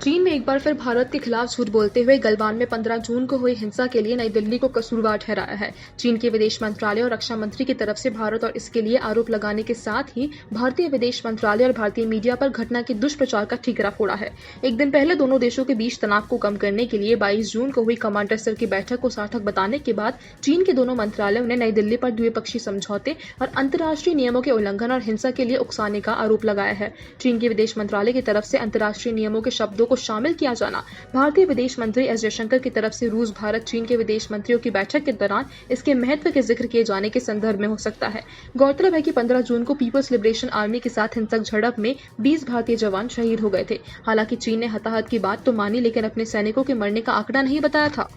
चीन ने एक बार फिर भारत के खिलाफ झूठ बोलते हुए गलवान में 15 जून को हुई हिंसा के लिए नई दिल्ली को कसूरवार ठहराया है। चीन के विदेश मंत्रालय और रक्षा मंत्री की तरफ से भारत और इसके लिए आरोप लगाने के साथ ही भारतीय विदेश मंत्रालय और भारतीय मीडिया पर घटना के दुष्प्रचार का ठीकरा फोड़ा है। एक दिन पहले दोनों देशों के बीच तनाव को कम करने के लिए 22 जून को हुई कमांडर स्तर की बैठक को सार्थक बताने के बाद चीन के दोनों मंत्रालयों ने नई दिल्ली पर द्विपक्षीय समझौते और अंतर्राष्ट्रीय नियमों के उल्लंघन और हिंसा के लिए उकसाने का आरोप लगाया है। चीन के विदेश मंत्रालय की तरफ से अंतर्राष्ट्रीय नियमों के शब्दों को शामिल किया जाना भारतीय विदेश मंत्री एस जयशंकर की तरफ से रूस भारत चीन के विदेश मंत्रियों की बैठक के दौरान इसके महत्व के जिक्र किए जाने के संदर्भ में हो सकता है। गौरतलब है कि 15 जून को पीपल्स लिबरेशन आर्मी के साथ हिंसक झड़प में 20 भारतीय जवान शहीद हो गए थे। हालांकि चीन ने हताहत की बात तो मानी, लेकिन अपने सैनिकों के मरने का आंकड़ा नहीं बताया था।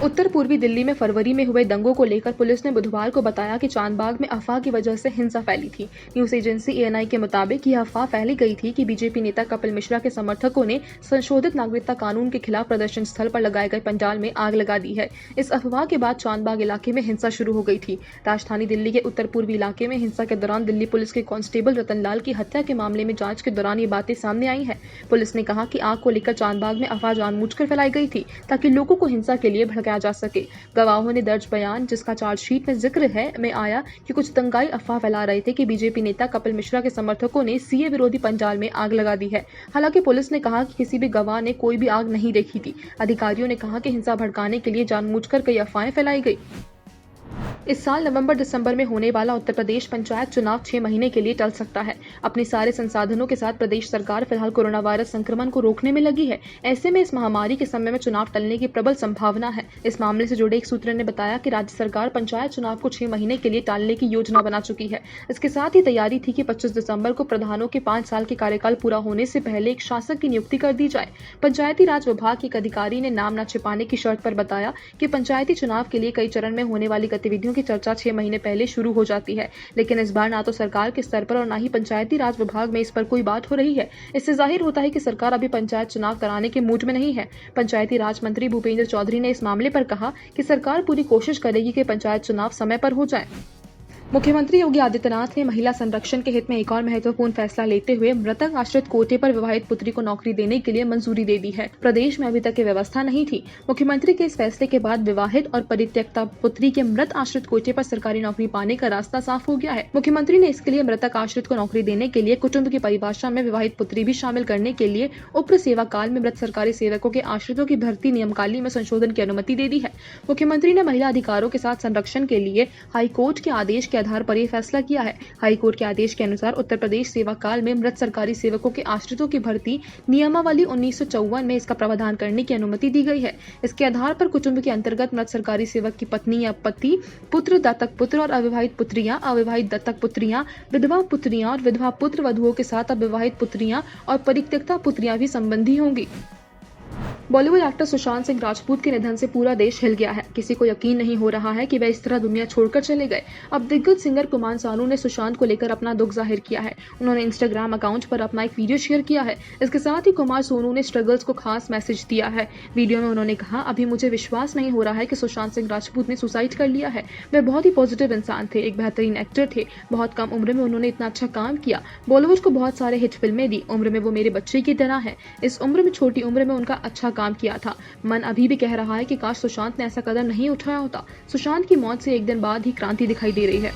उत्तर पूर्वी दिल्ली में फरवरी में हुए दंगों को लेकर पुलिस ने बुधवार को बताया कि चांदबाग में अफवाह की वजह से हिंसा फैली थी। न्यूज एजेंसी एएनआई के मुताबिक यह अफवाह फैली गई थी कि बीजेपी नेता कपिल मिश्रा के समर्थकों ने संशोधित नागरिकता कानून के खिलाफ प्रदर्शन स्थल पर लगाए गए पंडाल में आग लगा दी है। इस अफवाह के बाद चांदबाग इलाके में हिंसा शुरू हो गई थी। राजधानी दिल्ली के उत्तर पूर्वी इलाके में हिंसा के दौरान दिल्ली पुलिस के कांस्टेबल रतनलाल की हत्या के मामले में जांच के दौरान ये बातें सामने आई है। पुलिस ने कहा कि आग को लेकर चांदबाग में अफवाह जानबूझकर फैलाई गई थी ताकि लोगों को हिंसा के लिए भड़काया जा सके। गवाहों ने दर्ज बयान, जिसका चार्जशीट में जिक्र है, में आया कि कुछ दंगाई अफवाह फैला रहे थे कि बीजेपी नेता कपिल मिश्रा के समर्थकों ने सीए विरोधी पंडाल में आग लगा दी है। हालांकि पुलिस ने कहा कि किसी भी गवाह ने कोई भी आग नहीं देखी थी। अधिकारियों ने कहा कि हिंसा भड़काने के लिए जानबूझकर कई अफवाहें फैलाई गई। इस साल नवंबर दिसंबर में होने वाला उत्तर प्रदेश पंचायत चुनाव 6 महीने के लिए टल सकता है। अपने सारे संसाधनों के साथ प्रदेश सरकार फिलहाल कोरोना वायरस संक्रमण को रोकने में लगी है। ऐसे में इस महामारी के समय में चुनाव टलने की प्रबल संभावना है। इस मामले से जुड़े एक सूत्र ने बताया कि राज्य सरकार पंचायत चुनाव को 6 महीने के लिए टालने की योजना बना चुकी है। इसके साथ ही तैयारी थी कि 25 दिसंबर को प्रधानों के 5 साल के कार्यकाल पूरा होने से पहले एक शासक की नियुक्ति कर दी जाए। पंचायती राज विभाग के एक अधिकारी ने नाम न छिपाने की शर्त पर बताया कि पंचायती चुनाव के लिए कई चरण में होने वाली गतिविधियों की चर्चा 6 महीने पहले शुरू हो जाती है, लेकिन इस बार ना तो सरकार के स्तर पर और ना ही पंचायती राज विभाग में इस पर कोई बात हो रही है। इससे जाहिर होता है कि सरकार अभी पंचायत चुनाव कराने के मूड में नहीं है। पंचायती राज मंत्री भूपेंद्र चौधरी ने इस मामले पर कहा कि सरकार पूरी कोशिश करेगी कि पंचायत चुनाव समय पर हो जाए। मुख्यमंत्री योगी आदित्यनाथ ने महिला संरक्षण के हित में एक और महत्वपूर्ण फैसला लेते हुए मृतक आश्रित कोटे पर विवाहित पुत्री को नौकरी देने के लिए मंजूरी दे दी है। प्रदेश में अभी तक ये व्यवस्था नहीं थी। मुख्यमंत्री के इस फैसले के बाद विवाहित और परित्यक्ता पुत्री के मृत आश्रित कोटे पर सरकारी नौकरी पाने का रास्ता साफ हो गया है। मुख्यमंत्री ने इसके लिए मृतक आश्रित को नौकरी देने के लिए कुटुंब की परिभाषा में विवाहित पुत्री भी शामिल करने के लिए उप्र सेवा काल में मृत सरकारी सेवकों के आश्रितों की भर्ती नियमावली में संशोधन की अनुमति दे दी है। मुख्यमंत्री ने महिला अधिकारों के साथ संरक्षण के लिए हाईकोर्ट के आदेश के आधार पर यह फैसला किया है। हाईकोर्ट के आदेश के अनुसार उत्तर प्रदेश सेवा काल में मृत सरकारी सेवकों के आश्रितों की भर्ती नियमावली 1954 में इसका प्रावधान करने की अनुमति दी गई है। इसके आधार पर कुटुंब के अंतर्गत मृत सरकारी सेवक की पत्नी या पति, पुत्र, दत्तक पुत्र और अविवाहित पुत्रियां, अविवाहित दत्तक पुत्रियां, विधवा पुत्रियां और विधवा पुत्र वधुओं के साथ अविवाहित पुत्रियां और परित्यक्ता पुत्रियां भी संबंधी होंगी। बॉलीवुड एक्टर सुशांत सिंह राजपूत के निधन से पूरा देश हिल गया है। किसी को यकीन नहीं हो रहा है कि वह इस तरह दुनिया छोड़कर चले गए। अब दिग्गज सिंगर कुमार सानू ने सुशांत को लेकर अपना दुख जाहिर किया है। उन्होंने इंस्टाग्राम अकाउंट पर अपना एक वीडियो शेयर किया है। इसके साथ ही कुमार सोनू ने स्ट्रगल्स को खास मैसेज दिया है। वीडियो में उन्होंने कहा, अभी मुझे विश्वास नहीं हो रहा है कि सुशांत सिंह राजपूत ने सुसाइड कर लिया है। वे बहुत ही पॉजिटिव इंसान थे, एक बेहतरीन एक्टर थे। बहुत कम उम्र में उन्होंने इतना अच्छा काम किया, बॉलीवुड को बहुत सारे हिट फिल्में दी। उम्र में वो मेरे बच्चे की तरह है। इस उम्र में, छोटी उम्र में उनका अच्छा काम किया था। मन अभी भी कह रहा है कि काश सुशांत ने ऐसा कदम नहीं उठाया होता। सुशांत की मौत से एक दिन बाद ही क्रांति दिखाई दे रही है।